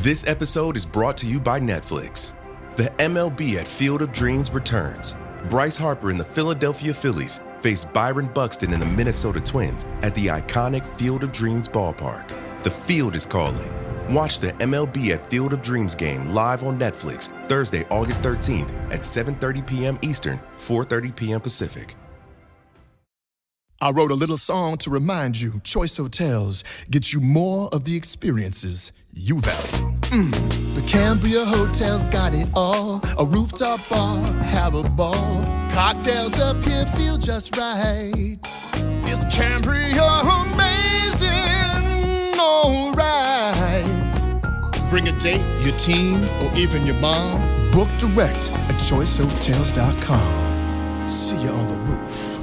This episode is brought to you by Netflix. The MLB at Field of Dreams returns. Bryce Harper and the Philadelphia Phillies face Byron Buxton and the Minnesota Twins at the iconic Field of Dreams ballpark. The field is calling. Watch the MLB at Field of Dreams game live on Netflix Thursday, August 13th at 7:30 p.m. Eastern, 4:30 p.m. Pacific. I wrote a little song to remind you, Choice Hotels get you more of the experiences you value. The Cambria Hotel's got it all. A rooftop bar, have a ball. Cocktails up here feel just right. Is Cambria amazing? All right. Bring a date, your team, or even your mom. Book direct at choicehotels.com. See you on the roof.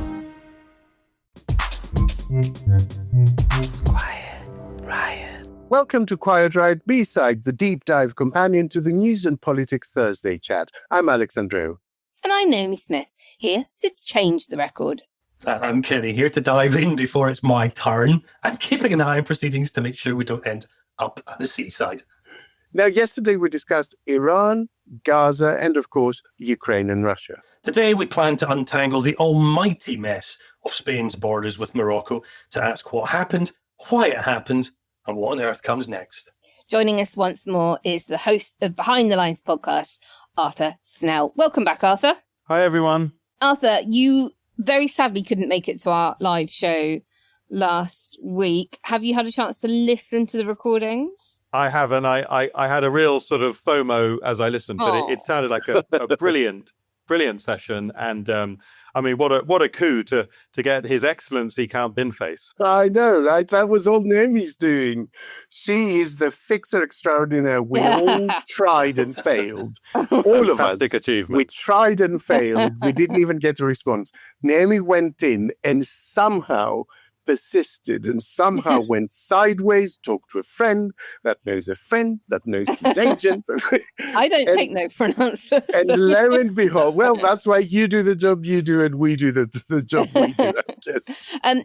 Quiet Riot. Welcome to Quiet Riot B-Side, the deep dive companion to the News and Politics Thursday chat. I'm Andreou. And I'm Naomi Smith, here to change the record. And I'm Kenny, here to dive in before it's my turn and keeping an eye on proceedings to make sure we don't end up at the seaside. Now, yesterday we discussed Iran, Gaza, and of course, Ukraine and Russia. Today we plan to untangle the almighty mess of Spain's borders with Morocco to ask what happened, why it happened, and what on earth comes next. Joining us once more is the host of Behind the Lines podcast, Arthur Snell. Welcome back, Arthur. Hi, everyone. Arthur, you very sadly couldn't make it to our live show last week. Have you had a chance to listen to the recordings? I haven't. I had a real sort of FOMO as I listened, but it sounded like a brilliant session. And I mean, what a coup to get His Excellency Count Binface. I know, right? That was all Naomi's doing. She is the fixer extraordinaire. We all tried and failed. All of us. Fantastic achievement. We tried and failed. We didn't even get a response. Naomi went in and somehow persisted and somehow went sideways, talked to a friend that knows his agent. I don't take no for an answer. And lo and behold, well, that's why you do the job you do and we do the job we do, I guess.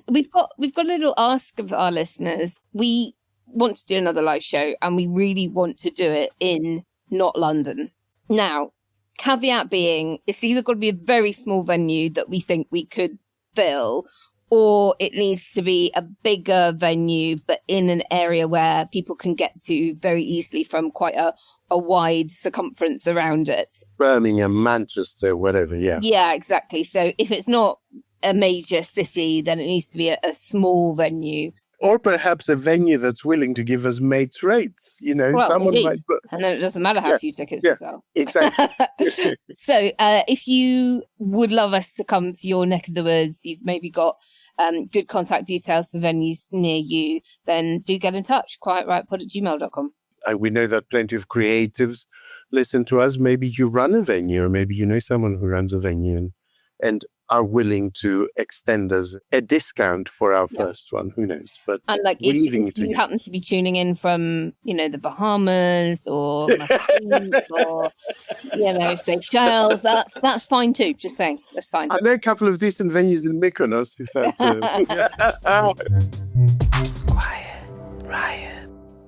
We've got a little ask of our listeners. We want to do another live show and we really want to do it in not London. Now, caveat being, it's either got to be a very small venue that we think we could fill, or it needs to be a bigger venue, but in an area where people can get to very easily from quite a wide circumference around it. Birmingham, Manchester, whatever, yeah. Yeah, exactly. So if it's not a major city, then it needs to be a small venue. Or perhaps a venue that's willing to give us mates rates. You know, well, someone indeed. might... And then it doesn't matter how few tickets you sell. Exactly. So if you would love us to come to your neck of the woods, you've maybe got good contact details for venues near you, then do get in touch. quietrightpod@gmail.com. We know that plenty of creatives listen to us. Maybe you run a venue, or maybe you know someone who runs a venue and are willing to extend us a discount for our first one. Who knows? But and like if you happen to be tuning in from, the Bahamas or Maldives or, Seychelles, that's fine too. Just saying, that's fine. I know a couple of decent venues in Mykonos, if that's... Quiet Riot.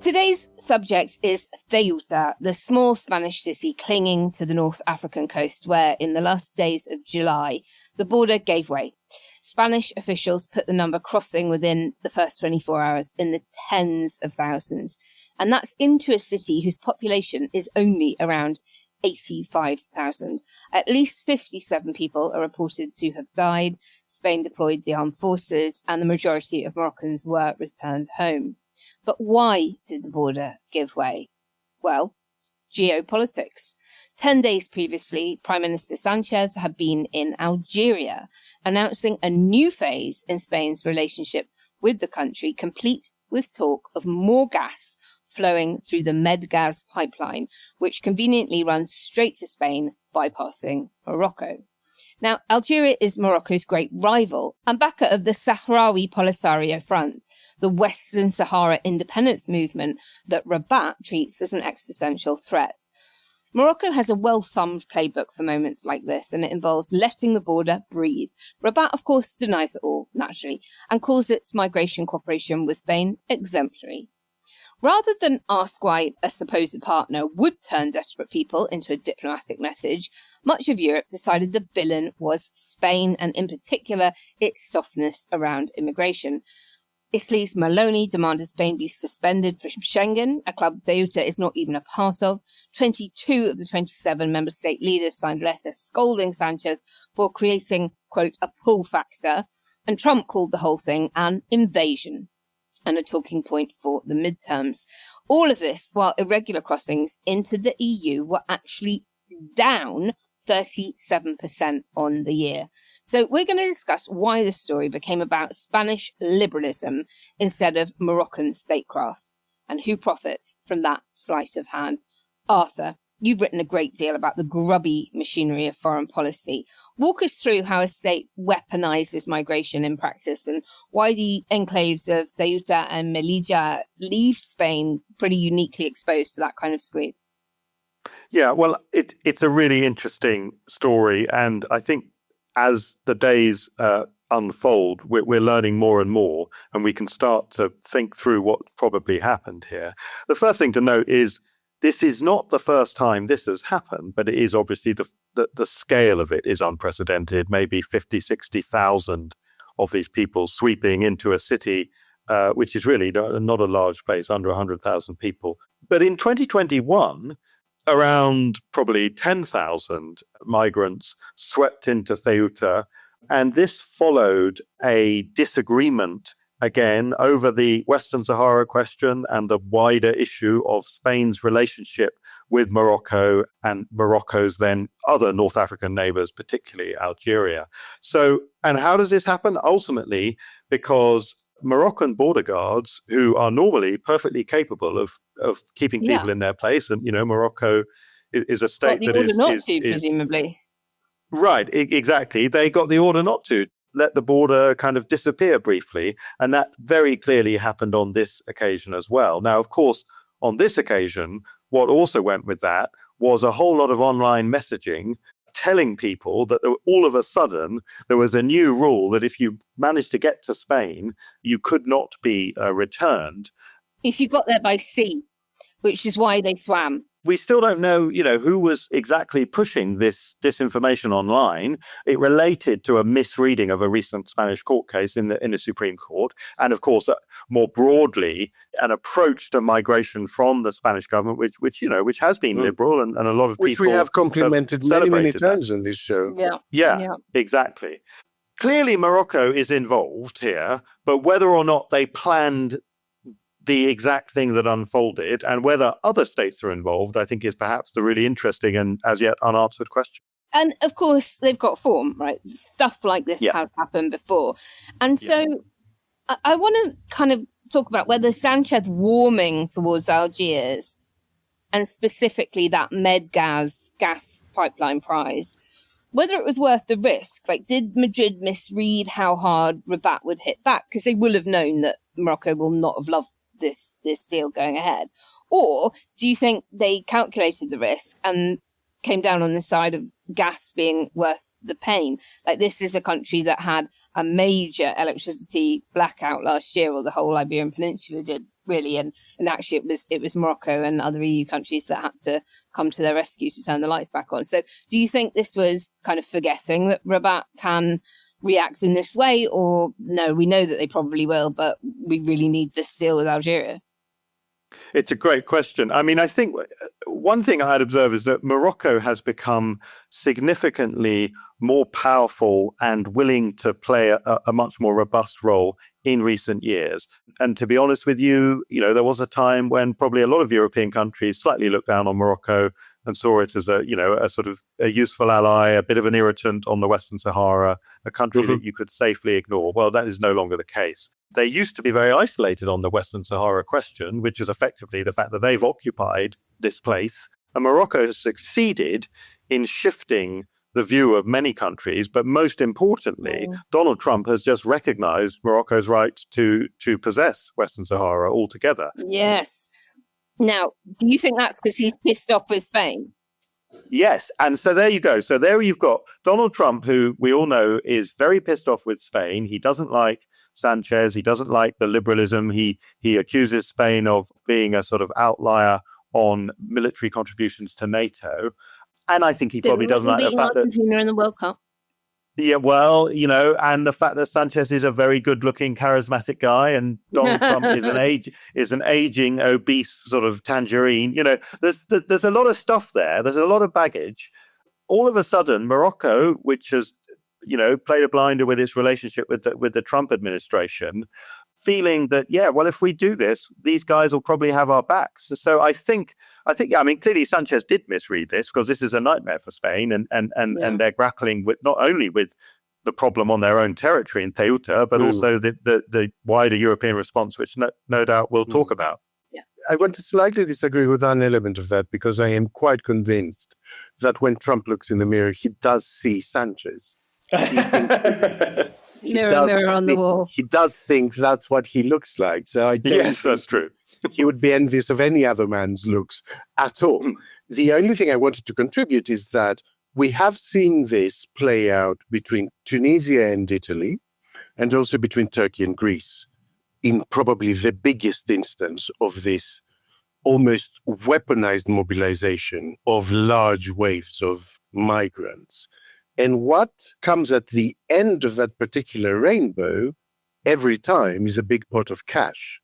Today's subject is Ceuta, the small Spanish city clinging to the North African coast where, in the last days of July, the border gave way. Spanish officials put the number crossing within the first 24 hours in the tens of thousands. And that's into a city whose population is only around 85,000. At least 57 people are reported to have died. Spain deployed the armed forces and the majority of Moroccans were returned home. But why did the border give way? Well, geopolitics. 10 days previously, Prime Minister Sanchez had been in Algeria, announcing a new phase in Spain's relationship with the country, complete with talk of more gas flowing through the Medgaz pipeline, which conveniently runs straight to Spain, bypassing Morocco. Now, Algeria is Morocco's great rival and backer of the Sahrawi Polisario Front, the Western Sahara independence movement that Rabat treats as an existential threat. Morocco has a well-thumbed playbook for moments like this, and it involves letting the border breathe. Rabat, of course, denies it all, naturally, and calls its migration cooperation with Spain exemplary. Rather than ask why a supposed partner would turn desperate people into a diplomatic message, much of Europe decided the villain was Spain, and in particular, its softness around immigration. Italy's Meloni demanded Spain be suspended from Schengen, a club Ceuta is not even a part of. 22 of the 27 member state leaders signed letters scolding Sanchez for creating, quote, a pull factor, and Trump called the whole thing an invasion and a talking point for the midterms. All of this while irregular crossings into the EU were actually down 37% on the year. So we're going to discuss why the story became about Spanish liberalism instead of Moroccan statecraft, and who profits from that sleight of hand. Arthur, you've written a great deal about the grubby machinery of foreign policy. Walk us through how a state weaponizes migration in practice and why the enclaves of Ceuta and Melilla leave Spain pretty uniquely exposed to that kind of squeeze. Yeah, well, it's a really interesting story. And I think as the days unfold, we're learning more and more, and we can start to think through what probably happened here. The first thing to note is this is not the first time this has happened, but it is obviously the scale of it is unprecedented, maybe 50, 60,000 of these people sweeping into a city, which is really not a large place, under 100,000 people. But in 2021, around probably 10,000 migrants swept into Ceuta, and this followed a disagreement again over the Western Sahara question and the wider issue of Spain's relationship with Morocco and Morocco's then other North African neighbors, particularly Algeria. So, and how does this happen? Ultimately, because Moroccan border guards, who are normally perfectly capable of keeping people in their place, and Morocco is a state that is presumably right. Exactly, they got the order not to let the border kind of disappear briefly, and that very clearly happened on this occasion as well. Now, of course, on this occasion, what also went with that was a whole lot of online messaging telling people that all of a sudden there was a new rule that if you managed to get to Spain, you could not be returned. If you got there by sea, which is why they swam. We still don't know, who was exactly pushing this disinformation online. It related to a misreading of a recent Spanish court case in the Supreme Court, and of course, more broadly, an approach to migration from the Spanish government, which has been liberal, and a lot of which people we have complimented many times that. in this show. Yeah, exactly. Clearly, Morocco is involved here, but whether or not they planned the exact thing that unfolded and whether other states are involved, I think is perhaps the really interesting and as yet unanswered question. And of course, they've got form, right? Stuff like this has happened before. And so I want to kind of talk about whether Sanchez warming towards Algiers, and specifically that Medgaz gas pipeline prize, whether it was worth the risk. Like, did Madrid misread how hard Rabat would hit back? Because they will have known that Morocco will not have loved this deal going ahead. Or do you think they calculated the risk and came down on the side of gas being worth the pain? Like, this is a country that had a major electricity blackout last year, or the whole Iberian Peninsula did, really. And actually it was Morocco and other EU countries that had to come to their rescue to turn the lights back on. So do you think this was kind of forgetting that Rabat can react in this way, or no, we know that they probably will, but we really need this deal with Algeria? It's a great question. I mean, I think one thing I'd observe is that Morocco has become significantly more powerful and willing to play a much more robust role in recent years. And to be honest with you, there was a time when probably a lot of European countries slightly looked down on Morocco and saw it as a sort of a useful ally, a bit of an irritant on the Western Sahara, a country that you could safely ignore. Well, that is no longer the case. They used to be very isolated on the Western Sahara question, which is effectively the fact that they've occupied this place. And Morocco has succeeded in shifting the view of many countries, but most importantly, Donald Trump has just recognized Morocco's right to possess Western Sahara altogether. Yes. Now, do you think that's because he's pissed off with Spain? Yes. And so there you go. So there you've got Donald Trump, who we all know is very pissed off with Spain. He doesn't like Sanchez. He doesn't like the liberalism. He accuses Spain of being a sort of outlier on military contributions to NATO. And I think he probably doesn't like the fact that Argentina in the World Cup. Yeah, well, and the fact that Sanchez is a very good-looking, charismatic guy, and Donald Trump is an aging, obese sort of tangerine. There's a lot of stuff there. There's a lot of baggage. All of a sudden, Morocco, which has played a blinder with its relationship with the Trump administration, feeling that, if we do this, these guys will probably have our backs. So I think, clearly Sanchez did misread this, because this is a nightmare for Spain, and they're grappling with not only with the problem on their own territory in Ceuta, but also the wider European response, which no doubt we'll talk about. Yeah. I want to slightly disagree with an element of that, because I am quite convinced that when Trump looks in the mirror, he does see Sanchez. Mirror on the wall. He does think that's what he looks like. So I don't Yes, that's true. he would be envious of any other man's looks at all. The only thing I wanted to contribute is that we have seen this play out between Tunisia and Italy, and also between Turkey and Greece, in probably the biggest instance of this almost weaponized mobilization of large waves of migrants. And what comes at the end of that particular rainbow every time is a big pot of cash.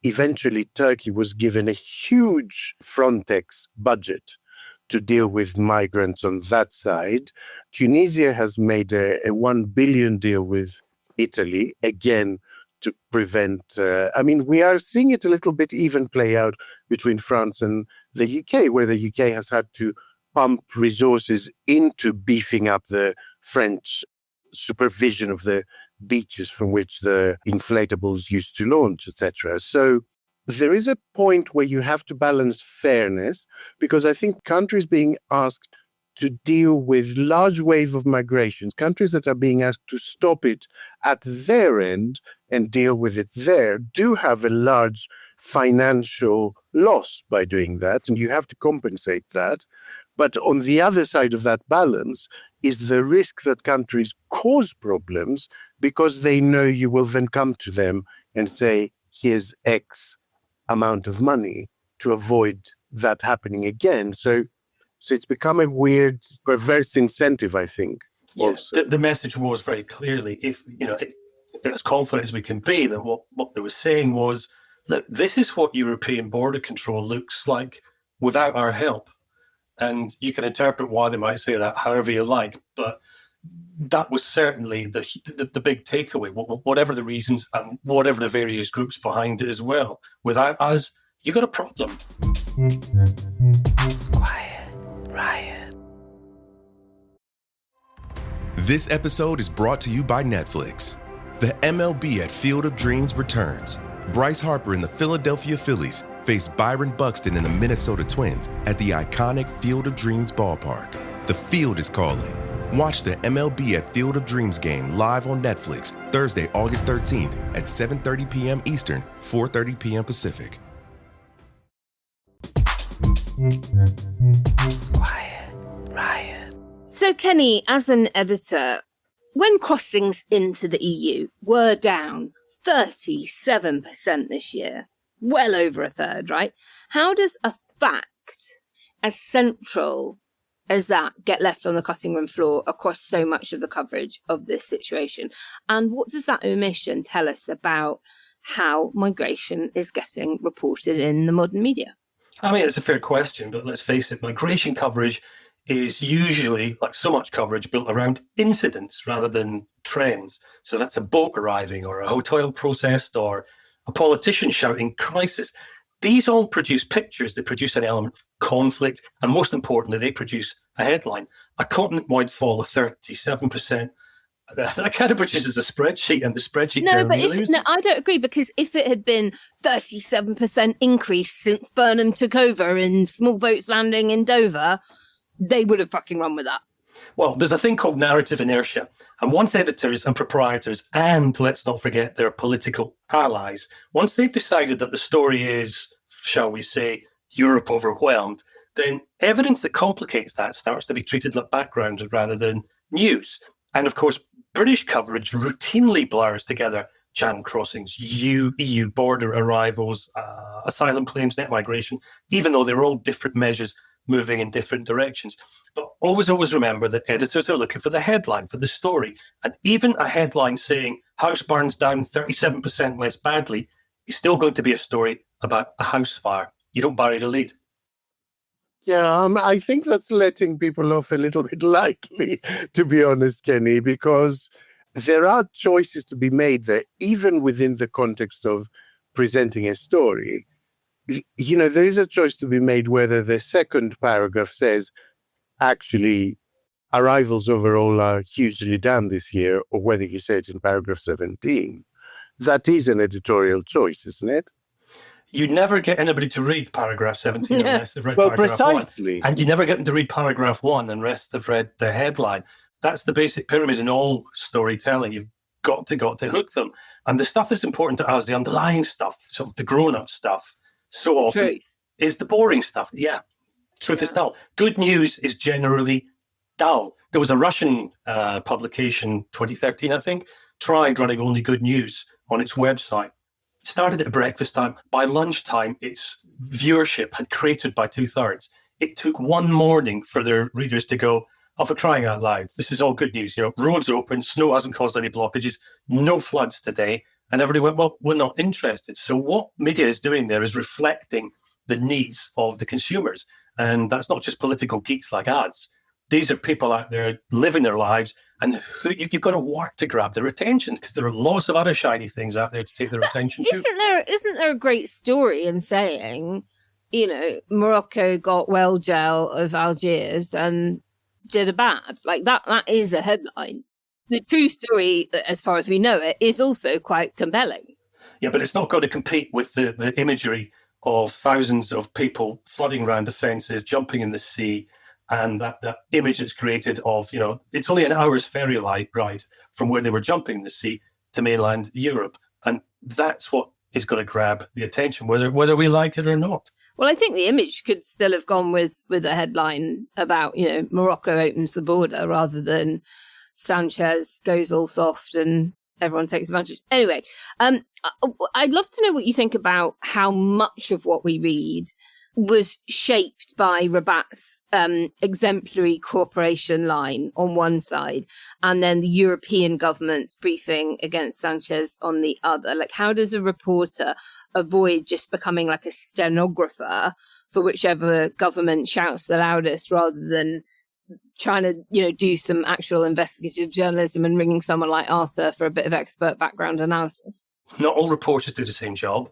Eventually, Turkey was given a huge Frontex budget to deal with migrants on that side. Tunisia has made a 1 billion deal with Italy, again, to prevent... we are seeing it a little bit even play out between France and the UK, where the UK has had to pump resources into beefing up the French supervision of the beaches from which the inflatables used to launch, etc. So there is a point where you have to balance fairness, because I think countries being asked to deal with large wave of migrations, countries that are being asked to stop it at their end and deal with it there, do have a large financial loss by doing that, and you have to compensate that. But on the other side of that balance is the risk that countries cause problems because they know you will then come to them and say, here's X amount of money, to avoid that happening again. So it's become a weird, perverse incentive, I think. Yeah, the message was very clearly, if as confident as we can be, that what they were saying was that this is what European border control looks like without our help. And you can interpret why they might say that however you like, but that was certainly the big takeaway, whatever the reasons and whatever the various groups behind it as well. Without us, you got a problem. Quiet Riot. This episode is brought to you by Netflix. The MLB at Field of Dreams returns. Bryce Harper and the Philadelphia Phillies face Byron Buxton and the Minnesota Twins at the iconic Field of Dreams ballpark. The field is calling. Watch the MLB at Field of Dreams game live on Netflix Thursday, August 13th at 7:30 p.m. Eastern, 4:30 p.m. Pacific. Quiet Riot. So, Kenny, as an editor, when crossings into the EU were down 37% this year, well over a third, right? How does a fact as central as that get left on the cutting room floor across so much of the coverage of this situation? And what does that omission tell us about how migration is getting reported in the modern media? I mean, it's a fair question, but let's face it, migration coverage is usually, like so much coverage, built around incidents rather than trends. So that's a boat arriving or a hotel protest or a politician shouting crisis. These all produce pictures, they produce an element of conflict, and most importantly, they produce a headline. A continent-wide fall of 37%. That kind of produces a spreadsheet, and the spreadsheet I don't agree, because if it had been 37% increase since Burnham took over in small boats landing in Dover, they would have fucking run with that. Well, there's a thing called narrative inertia. And once editors and proprietors, and let's not forget their political allies, once they've decided that the story is, shall we say, Europe overwhelmed, then evidence that complicates that starts to be treated like background rather than news. And of course, British coverage routinely blurs together channel crossings, EU border arrivals, asylum claims, net migration, even though they're all different measures moving in different directions. But always remember that editors are looking for the headline, for the story. And even a headline saying house burns down 37% less badly is still going to be a story about a house fire. You don't bury the lead. Yeah, I think that's letting people off a little bit lightly, to be honest, Kenny, because there are choices to be made there, even within the context of presenting a story. You know, there is a choice to be made whether the second paragraph says, actually, arrivals overall are hugely down this year, or whether you say it in paragraph 17. That is an editorial choice, isn't it? You never get anybody to read paragraph 17 unless they've read paragraph precisely. 1. And you never get them to read paragraph 1 unless they've read the headline. That's the basic pyramid in all storytelling. You've got to hook them. And the stuff that's important to us, the underlying stuff, sort of the grown-up stuff, so often is the boring stuff. Yeah, truth is dull. Good news is generally dull. There was a Russian publication, 2013, I think, tried running only good news on its website. It started at breakfast time. By lunchtime, its viewership had cratered by 2/3. It took one morning for their readers to go, oh, for crying out loud, this is all good news. You know, roads open, snow hasn't caused any blockages, no floods today. And everybody went, well, we're not interested. So what media is doing there is reflecting the needs of the consumers. And that's not just political geeks like us. These are people out there living their lives, and you've got to work to grab their attention, because there are lots of other shiny things out there to take their attention too. Isn't there a great story in saying, you know, Morocco got well gel of Algiers and did a bad? Like that is a headline. The true story, as far as we know it, is also quite compelling. Yeah, but it's not going to compete with the imagery of thousands of people flooding around the fences, jumping in the sea, and that image that's created of, you know, it's only an hour's ferry ride from where they were jumping in the sea to mainland Europe. And that's what is going to grab the attention, whether we like it or not. Well, I think the image could still have gone with a headline about, you know, Morocco opens the border rather than Sanchez goes all soft and everyone takes advantage. Anyway, I'd love to know what you think about how much of what we read was shaped by Rabat's exemplary cooperation line on one side, and then the European government's briefing against Sanchez on the other. Like, how does a reporter avoid just becoming like a stenographer for whichever government shouts the loudest, rather than trying to, you know, do some actual investigative journalism and ringing someone like Arthur for a bit of expert background analysis? Not all reporters do the same job.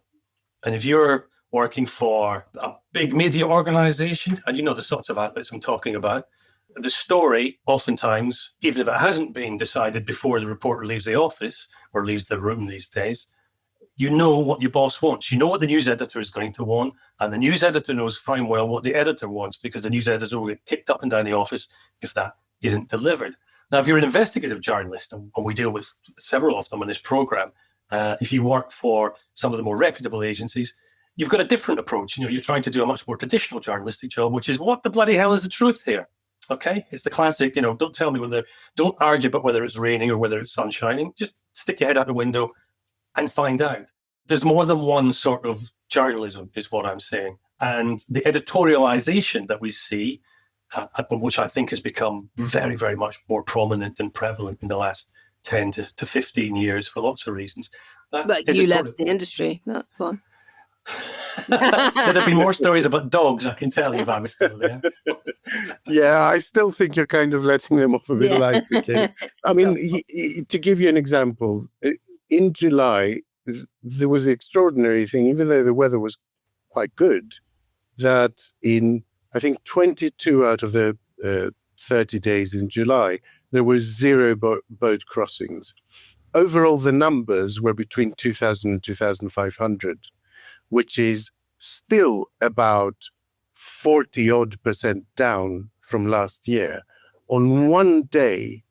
And if you're working for a big media organization, and you know the sorts of outlets I'm talking about, the story, oftentimes, even if it hasn't been decided before the reporter leaves the office or leaves the room these days, you know what your boss wants. You know what the news editor is going to want, and the news editor knows fine well what the editor wants, because the news editor will get kicked up and down the office if that isn't delivered. Now, if you're an investigative journalist, and we deal with several of them on this program, if you work for some of the more reputable agencies, you've got a different approach. You know, you're trying to do a much more traditional journalistic job, which is, what the bloody hell is the truth here? Okay, it's the classic, you know, don't argue about whether it's raining or whether it's sun shining. Just stick your head out the window and find out. There's more than one sort of journalism, is what I'm saying. And the editorialization that we see, which I think has become very, very much more prominent and prevalent in the last 10 to 15 years for lots of reasons. Like you left the industry, that's one. There'd have been more stories about dogs, I can tell you, if I was still there. Yeah, I still think you're kind of letting them off a bit lightly. I mean, to give you an example, in July, there was the extraordinary thing, even though the weather was quite good, that in, I think, 22 out of the 30 days in July, there were 0 boat crossings. Overall, the numbers were between 2,000 and 2,500, which is still about 40% down from last year. On one day,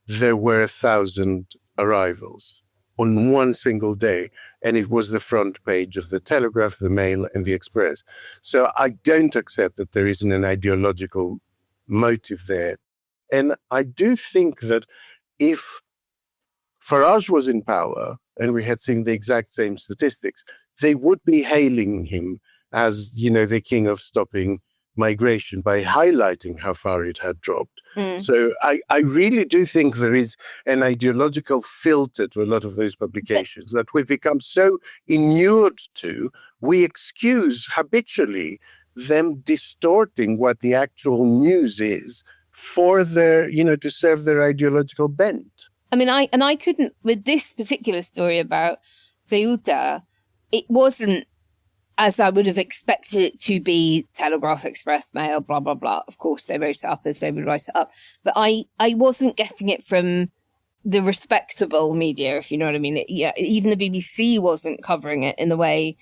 there were 1,000 arrivals. on one single day, and it was the front page of the Telegraph, the Mail, and the Express. So I don't accept that there isn't an ideological motive there. And I do think that if Farage was in power and we had seen the exact same statistics, they would be hailing him as, the king of stopping migration by highlighting how far it had dropped. So I really do think there is an ideological filter to a lot of those publications that we've become so inured to, we excuse habitually them distorting what the actual news is for their, to serve their ideological bent. I mean, I couldn't, with this particular story about Ceuta, it wasn't as I would have expected it to be, Telegraph, Express, Mail, blah, blah, blah. Of course, they wrote it up as they would write it up. But I wasn't getting it from the respectable media, if you know what I mean. Even the BBC wasn't covering it in the way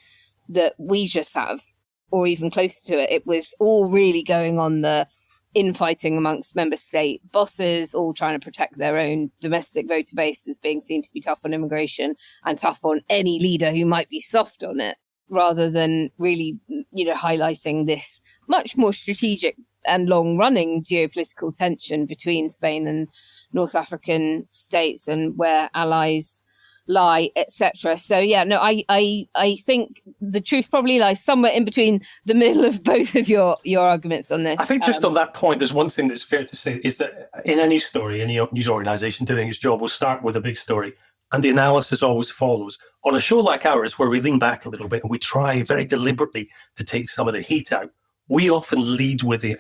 that we just have, or even close to it. It was all really going on the infighting amongst member state bosses, all trying to protect their own domestic voter base as being seen to be tough on immigration and tough on any leader who might be soft on it, rather than really, highlighting this much more strategic and long-running geopolitical tension between Spain and North African states and where allies lie, etc. So I think the truth probably lies somewhere in between the middle of both of your arguments on this. I think just on that point, there's one thing that's fair to say is that in any story, any news organisation doing its job will start with a big story, and the analysis always follows. On a show like ours, where we lean back a little bit and we try very deliberately to take some of the heat out, we often lead with the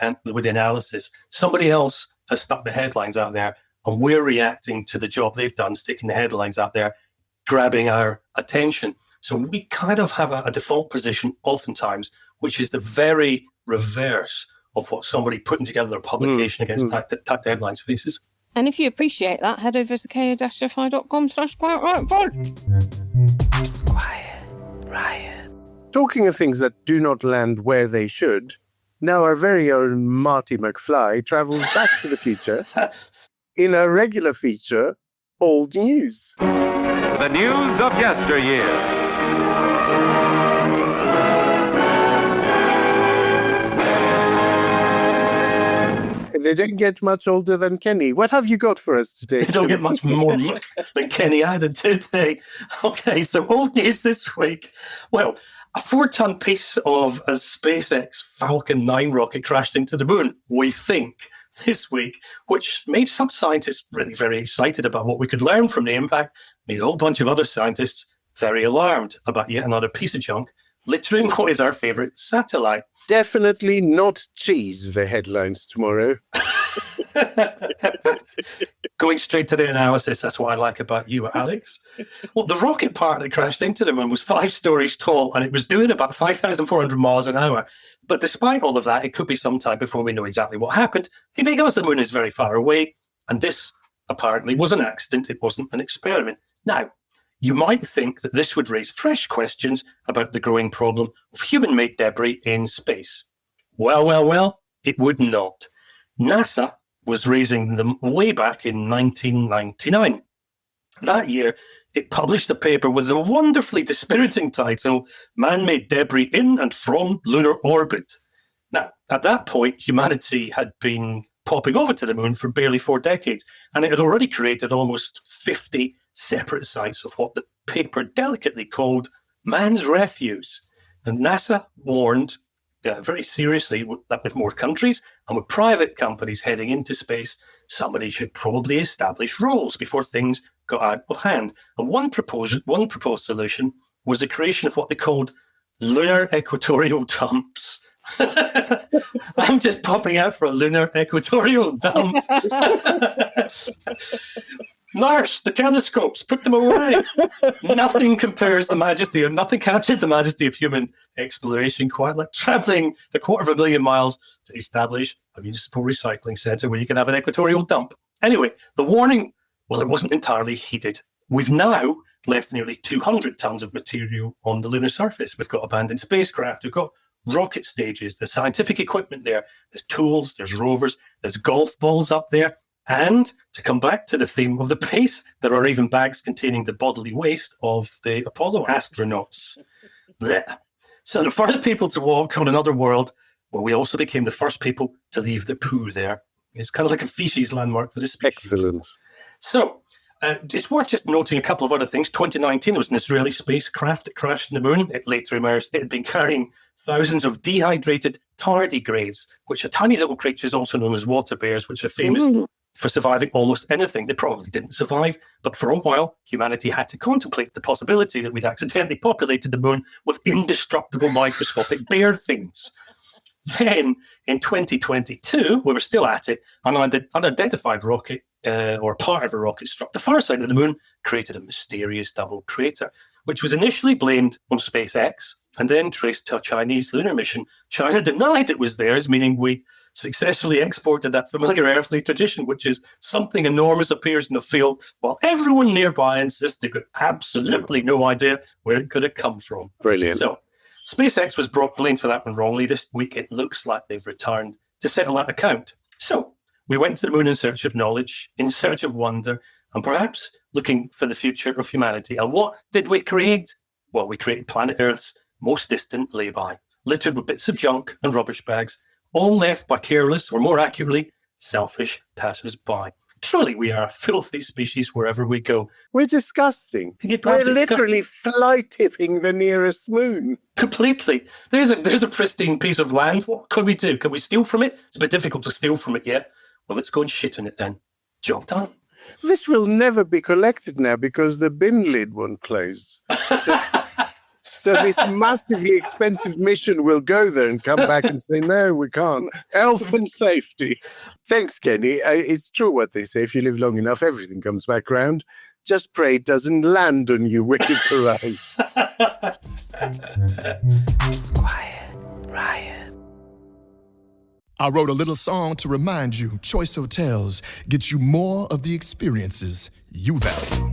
analysis. Somebody else has stuck the headlines out there, and we're reacting to the job they've done, sticking the headlines out there, grabbing our attention. So we kind of have a default position oftentimes, which is the very reverse of what somebody putting together a publication against tagged headlines faces. And if you appreciate that, head over to ko-fi.com/quiet Riot. Talking of things that do not land where they should, now our very own Marty McFly travels back to the future in a regular feature, Old News. The news of yesteryear. They don't get much older than Kenny. What have you got for us today? They don't get much more look than Kenny added, did they? Okay, so old news this week. Well, a 4-ton piece of a SpaceX Falcon 9 rocket crashed into the moon, we think, this week, which made some scientists really very excited about what we could learn from the impact, made a whole bunch of other scientists very alarmed about yet another piece of junk littering what is our favourite satellite. Definitely not cheese, the headlines tomorrow. Going straight to the analysis, that's what I like about you, Alex. Well, the rocket part that crashed into the moon was 5 stories tall, and it was doing about 5,400 miles an hour. But despite all of that, it could be some time before we know exactly what happened, because the moon is very far away, and this apparently was an accident. It wasn't an experiment. Now, you might think that this would raise fresh questions about the growing problem of human-made debris in space. Well, it would not. NASA was raising them way back in 1999. That year, it published a paper with the wonderfully dispiriting title, Man-Made Debris in and from Lunar Orbit. Now, at that point, humanity had been popping over to the moon for barely 4 decades, and it had already created almost 50 separate sites of what the paper delicately called man's refuse. And NASA warned very seriously that with more countries and with private companies heading into space, somebody should probably establish rules before things got out of hand. And one proposed solution was the creation of what they called lunar equatorial dumps. I'm just popping out for a lunar equatorial dump. Nurse, the telescopes, put them away. Nothing captures the majesty of human exploration quite like travelling 250,000 miles to establish a municipal recycling centre where you can have an equatorial dump. Anyway, the warning, well, it wasn't entirely heeded. We've now left nearly 200 tons of material on the lunar surface. We've got abandoned spacecraft, we've got rocket stages, there's scientific equipment there, there's tools, there's rovers, there's golf balls up there. And to come back to the theme of the base, there are even bags containing the bodily waste of the Apollo astronauts. Blech. So the first people to walk on another world, well, we also became the first people to leave the poo there. It's kind of like a feces landmark for the species. Excellent. So it's worth just noting a couple of other things. 2019, there was an Israeli spacecraft that crashed in the moon. It later emerged it had been carrying thousands of dehydrated tardigrades, which are tiny little creatures also known as water bears, which are famous for surviving almost anything. They probably didn't survive, but for a while, humanity had to contemplate the possibility that we'd accidentally populated the moon with indestructible microscopic bear things. Then, in 2022, we were still at it, an unidentified rocket, or part of a rocket, struck the far side of the moon, created a mysterious double crater, which was initially blamed on SpaceX and then traced to a Chinese lunar mission. China denied it was theirs, meaning we successfully exported that familiar earthly tradition, which is something enormous appears in the field, while everyone nearby insists they've got absolutely no idea where it could have come from. Brilliant. So, SpaceX was blamed for that one wrongly. This week, it looks like they've returned to settle that account. So, we went to the moon in search of knowledge, in search of wonder, and perhaps looking for the future of humanity. And what did we create? Well, we created planet Earth's most distant lay-by, littered with bits of junk and rubbish bags, all left by careless, or more accurately, selfish passers-by. Truly, we are a filthy species wherever we go. We're disgusting. We're literally fly-tipping the nearest moon. Completely. There's a pristine piece of land. What can we do? Can we steal from it? It's a bit difficult to steal from it yet. Well, let's go and shit on it then. Job done. This will never be collected now because the bin lid won't close. So this massively expensive mission will go there and come back and say, no, we can't. Health and safety. Thanks, Kenny. It's true what they say. If you live long enough, everything comes back round. Just pray it doesn't land on you when it arrives. Quiet, Riot. I wrote a little song to remind you, Choice Hotels get you more of the experiences you value.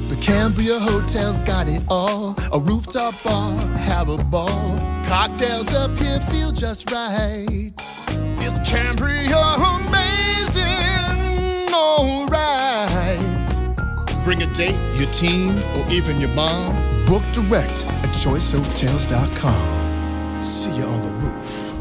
The Cambria Hotel's got it all. A rooftop bar, have a ball. Cocktails up here feel just right. Is Cambria amazing? All right. Bring a date, your team, or even your mom. Book direct at choicehotels.com. See you on the roof.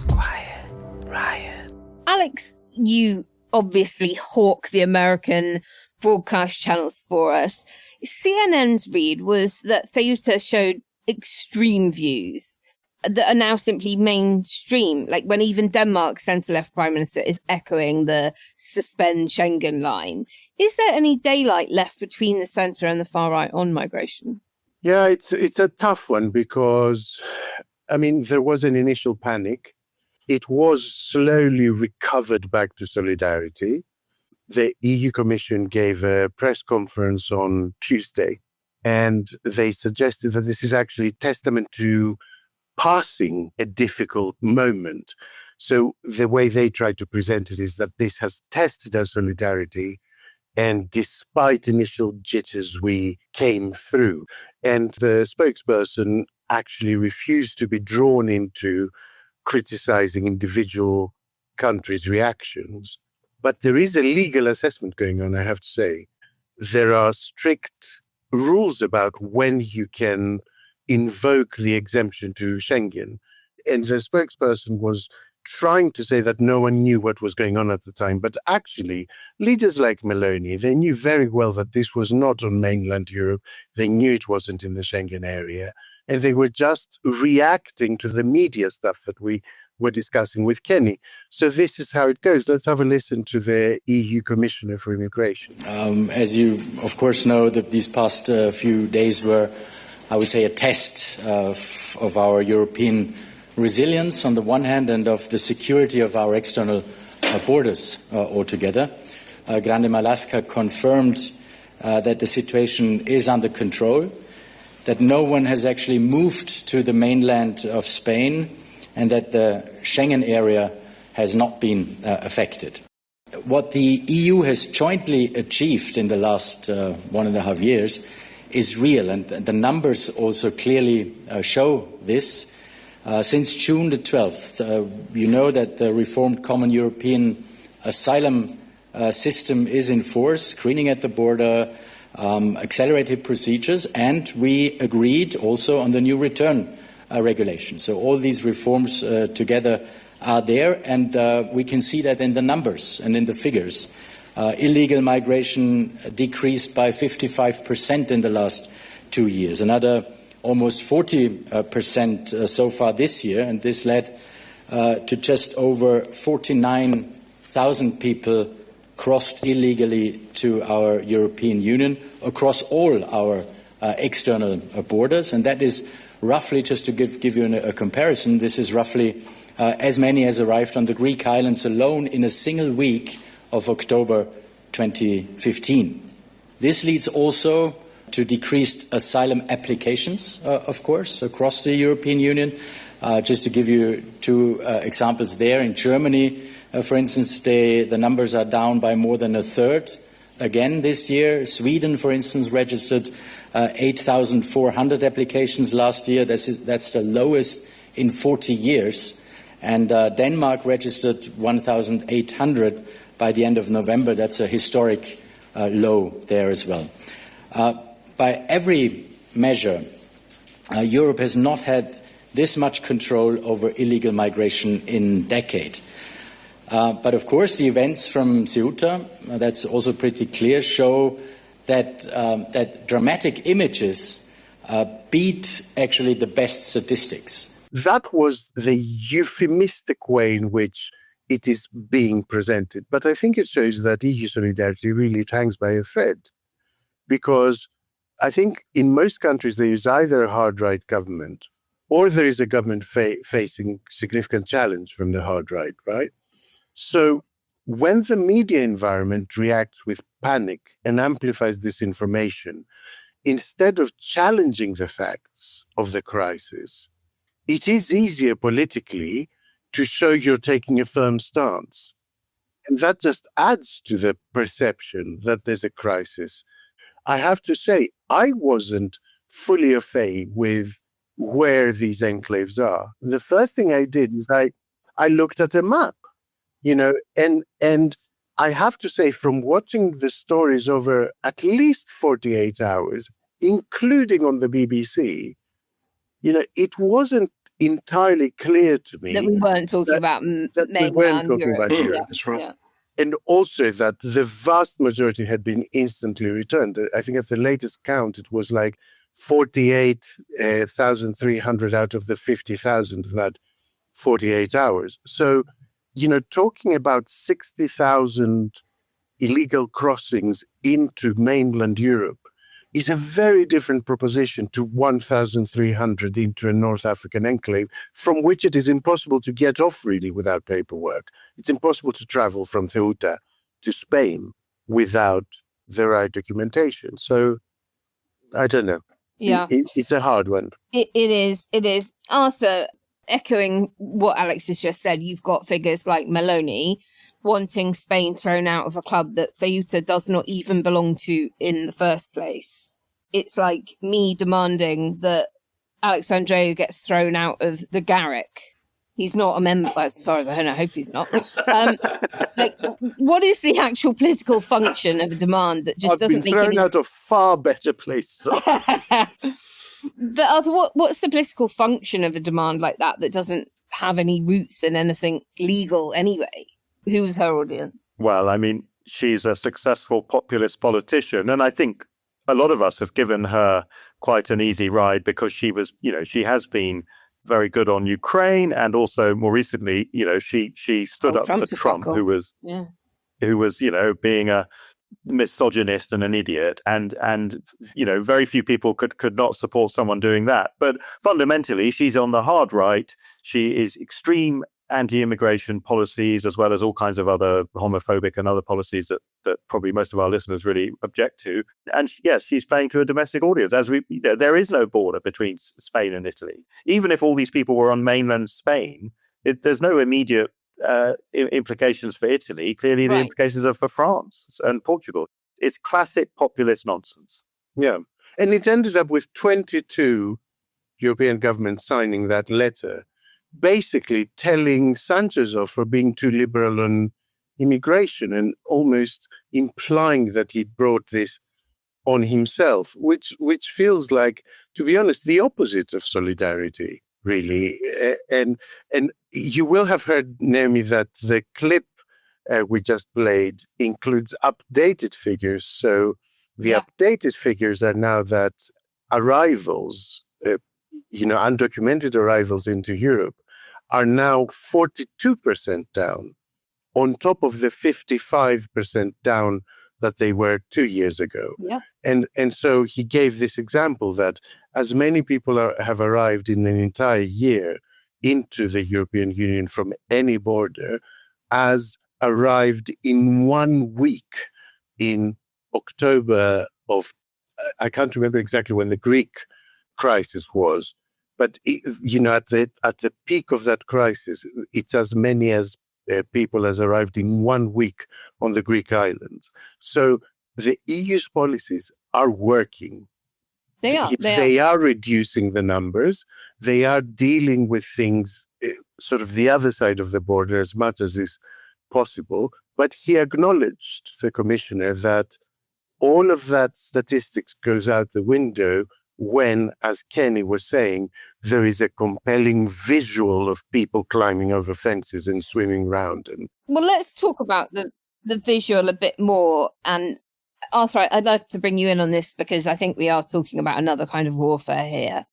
Quiet, Riot. Alex, you obviously hawk the American broadcast channels for us. CNN's read was that Ceuta showed extreme views that are now simply mainstream, like when even Denmark's centre-left prime minister is echoing the suspend Schengen line. Is there any daylight left between the centre and the far right on migration? Yeah, it's a tough one because, there was an initial panic. It was slowly recovered back to solidarity. The EU Commission gave a press conference on Tuesday, and they suggested that this is actually testament to passing a difficult moment. So the way they tried to present it is that this has tested our solidarity, and despite initial jitters, we came through. And the spokesperson actually refused to be drawn into criticizing individual countries' reactions. But there is a legal assessment going on, I have to say. There are strict rules about when you can invoke the exemption to Schengen. And the spokesperson was trying to say that no one knew what was going on at the time. But actually, leaders like Meloni, they knew very well that this was not on mainland Europe. They knew it wasn't in the Schengen area. And they were just reacting to the media stuff that we were discussing with Kenny. So this is how it goes. Let's have a listen to the EU Commissioner for Immigration. As you, of course, know, that these past few days were, I would say, a test of our European resilience on the one hand and of the security of our external borders altogether. Grande Marlaska confirmed that the situation is under control, that no one has actually moved to the mainland of Spain, and that the Schengen area has not been affected. What the EU has jointly achieved in the last 1.5 years is real, and the numbers also clearly show this. Since June the 12th, you know that the reformed Common European Asylum system is in force, screening at the border, accelerated procedures, and we agreed also on the new return regulation. So all these reforms together are there, and we can see that in the numbers and in the figures. Illegal migration decreased by 55% in the last 2 years, another almost 40% so far this year, and this led to just over 49,000 people crossed illegally to our European Union across all our external borders, and that is roughly, just to give you a comparison, this is roughly as many as arrived on the Greek islands alone in a single week of October 2015. This leads also to decreased asylum applications, of course, across the European Union. Just to give you two examples there, in Germany, for instance, the numbers are down by more than a third again this year. Sweden, for instance, registered 8,400 applications last year. That's the lowest in 40 years. And Denmark registered 1,800 by the end of November. That's a historic low there as well. By every measure, Europe has not had this much control over illegal migration in decades. But of course, the events from Ceuta, that's also pretty clear, show that dramatic images beat actually the best statistics. That was the euphemistic way in which it is being presented. But I think it shows that EU solidarity really hangs by a thread. Because I think in most countries there is either a hard right government or there is a government facing significant challenge from the hard right? So when the media environment reacts with panic and amplifies disinformation, instead of challenging the facts of the crisis, it is easier politically to show you're taking a firm stance. And that just adds to the perception that there's a crisis. I have to say, I wasn't fully au fait with where these enclaves are. The first thing I did is I looked at a map, and I have to say, from watching the stories over at least 48 hours, including on the BBC, it wasn't entirely clear to me that we weren't talking about mainland Europe. Europe. That's right. Yeah. And also that the vast majority had been instantly returned. I think at the latest count, it was like 48,300 out of the 50,000 that 48 hours. So, talking about 60,000 illegal crossings into mainland Europe is a very different proposition to 1,300 into a North African enclave, from which it is impossible to get off really without paperwork. It's impossible to travel from Ceuta to Spain without the right documentation. So, I don't know. Yeah. It's a hard one. It is. Arthur, echoing what Alex has just said, you've got figures like Maloney wanting Spain thrown out of a club that Ceuta does not even belong to in the first place. It's like me demanding that Andreou gets thrown out of the Garrick. He's not a member, as far as I know. I hope he's not. What is the actual political function of a demand that just doesn't make any... I've been thrown out of far better places. But Arthur, what's the political function of a demand like that doesn't have any roots in anything legal anyway? Who's her audience? Well, I mean, she's a successful populist politician, and I think a lot of us have given her quite an easy ride because she was, she has been very good on Ukraine, and also more recently, she stood up to Trump, who was being a misogynist and an idiot, and very few people could not support someone doing that. But fundamentally, she's on the hard right. She is extreme anti-immigration policies, as well as all kinds of other homophobic and other policies that probably most of our listeners really object to. And yes, she's playing to a domestic audience. As there is no border between Spain and Italy. Even if all these people were on mainland Spain, there's no immediate implications for Italy. Clearly, the implications are for France and Portugal. It's classic populist nonsense. Yeah. And it ended up with 22 European governments signing that letter, basically telling Sanchez off for being too liberal on immigration and almost implying that he'd brought this on himself, which feels like, to be honest, the opposite of solidarity, really. And you will have heard, Naomi, that the clip we just played includes updated figures. So the updated figures are now that arrivals, undocumented arrivals into Europe are now 42% down, on top of the 55% down that they were 2 years ago. Yeah. And so he gave this example that as many people have arrived in an entire year into the European Union from any border as arrived in 1 week in October of, I can't remember exactly when the Greek crisis was, but at the peak of that crisis, it's as many as people as arrived in 1 week on the Greek islands. So the EU's policies are working. They are. They are reducing the numbers. They are dealing with things sort of the other side of the border as much as is possible. But he acknowledged, the commissioner, that all of that statistics goes out the window when, as Kenny was saying, there is a compelling visual of people climbing over fences and swimming around. Well, let's talk about the visual a bit more. And Arthur, I'd love to bring you in on this because I think we are talking about another kind of warfare here.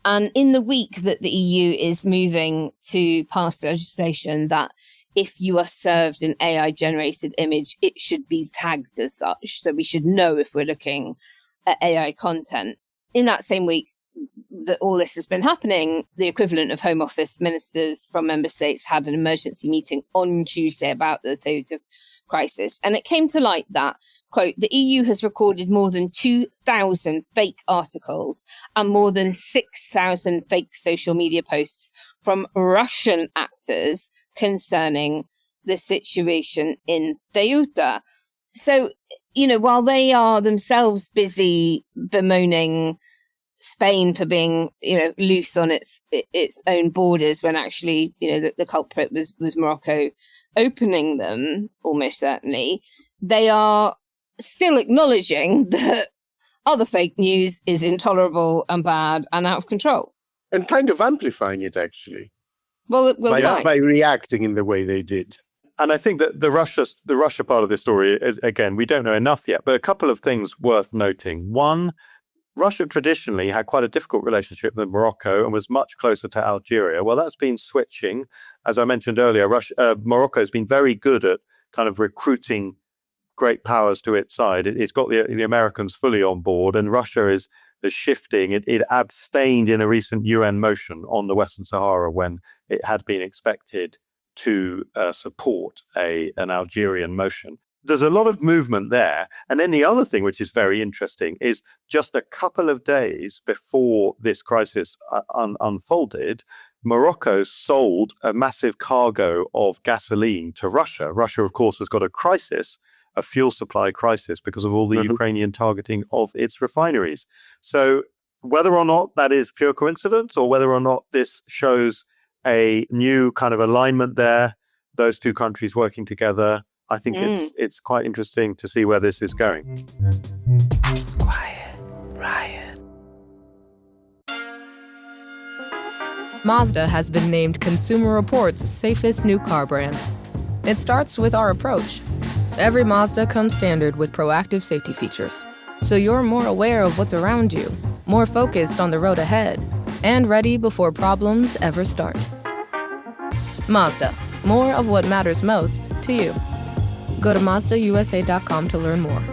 And in the week that the EU is moving to pass legislation that if you are served an AI-generated image, it should be tagged as such. So we should know if we're looking at AI content. In that same week that all this has been happening, the equivalent of Home Office ministers from member states had an emergency meeting on Tuesday about the Ceuta crisis. And it came to light that, quote, the EU has recorded more than 2,000 fake articles and more than 6,000 fake social media posts from Russian actors concerning the situation in Ceuta. So, while they are themselves busy bemoaning Spain for being, loose on its own borders when actually, the culprit was Morocco opening them, almost certainly, they are still acknowledging that other fake news is intolerable and bad and out of control. And kind of amplifying it, actually. Well, by reacting in the way they did. And I think that the Russia part of this story is, again, we don't know enough yet, but a couple of things worth noting. One, Russia traditionally had quite a difficult relationship with Morocco and was much closer to Algeria. Well, that's been switching. As I mentioned earlier, Morocco has been very good at kind of recruiting great powers to its side. It's got the Americans fully on board, and Russia is shifting. It abstained in a recent UN motion on the Western Sahara when it had been expected to support an Algerian motion. There's a lot of movement there. And then the other thing, which is very interesting, is just a couple of days before this crisis unfolded, Morocco sold a massive cargo of gasoline to Russia. Russia, of course, has got a fuel supply crisis because of all the Ukrainian targeting of its refineries. So whether or not that is pure coincidence or whether or not this shows a new kind of alignment there, those two countries working together, I think it's quite interesting to see where this is going. Quiet Riot. Mazda has been named Consumer Reports' safest new car brand. It starts with our approach. Every Mazda comes standard with proactive safety features, so you're more aware of what's around you, more focused on the road ahead, and ready before problems ever start. Mazda, more of what matters most to you. Go to MazdaUSA.com to learn more.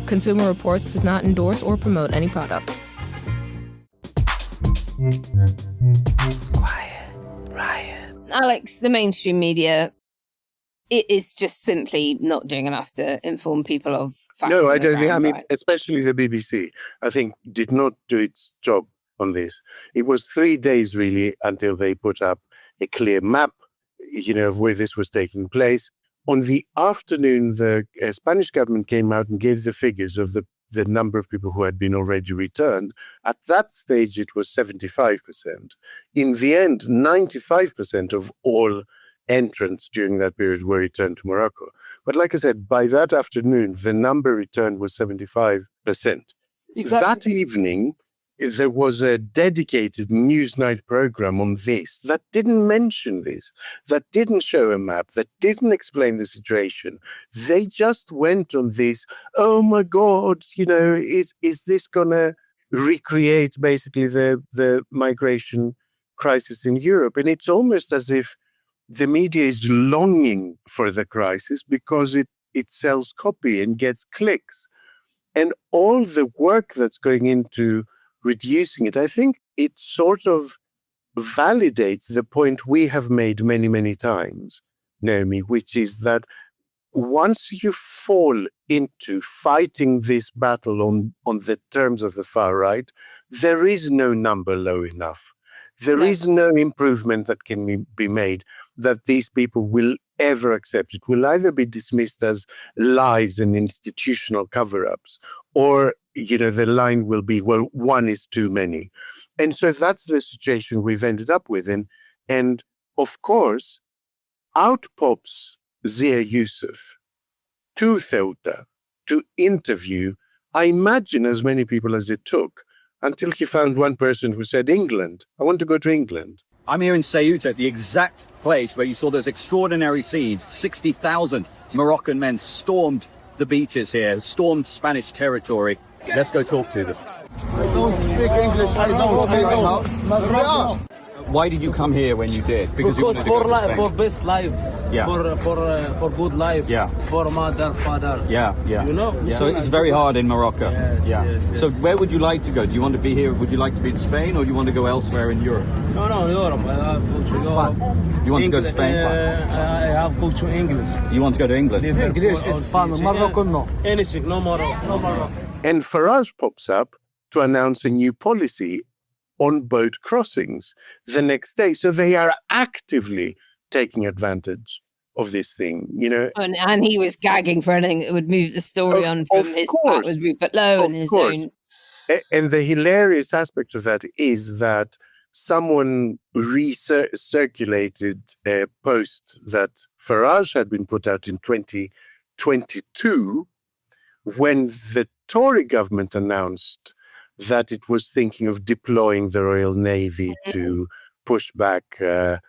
Consumer Reports does not endorse or promote any product. Quiet Riot. Alex, the mainstream media, it is just simply not doing enough to inform people of facts. No, I don't think. I mean, especially the BBC, I think, did not do its job on this. It was 3 days, really, until they put up a clear map, of where this was taking place. On the afternoon, the Spanish government came out and gave the figures of the the number of people who had been already returned. At that stage, it was 75%. In the end, 95% of all entrants during that period were returned to Morocco. But like I said, by that afternoon, the number returned was 75%. Exactly. That evening, there was a dedicated Newsnight program on this that didn't mention this, that didn't show a map, that didn't explain the situation. They just went on this, oh my God, is this going to recreate basically the migration crisis in Europe? And it's almost as if the media is longing for the crisis because it sells copy and gets clicks. And all the work that's going into reducing it, I think it sort of validates the point we have made many, many times, Naomi, which is that once you fall into fighting this battle on the terms of the far right, there is no number low enough. There is no improvement that can be made that these people will ever accept. It will either be dismissed as lies and institutional cover-ups, or the line will be, well, one is too many. And so that's the situation we've ended up with. And of course, out pops Zia Yusuf to Ceuta to interview, I imagine, as many people as it took, until he found one person who said, England, I want to go to England. I'm here in Ceuta, the exact place where you saw those extraordinary scenes. 60,000 Moroccan men stormed the beaches here, stormed Spanish territory. Let's go talk to them. I don't speak English. I don't. Why did you come here when you did? Because for best life, for good life, for mother, father. Yeah. So it's very hard in Morocco. Yes. So where would you like to go? Do you want to be here? Would you like to be in Spain, or do you want to go elsewhere in Europe? No, Europe. I have go to Europe. You want to go to Spain? I have go to England. You want to go to England? English is fun. Morocco, no. Anything, no Morocco. And Farage pops up to announce a new policy on boat crossings the next day. So they are actively taking advantage of this thing, And he was gagging for anything that would move the story on from his chat with Rupert Lowe and his own. And the hilarious aspect of that is that someone recirculated a post that Farage had been put out in 2022 when the Tory government announced that it was thinking of deploying the Royal Navy to push back on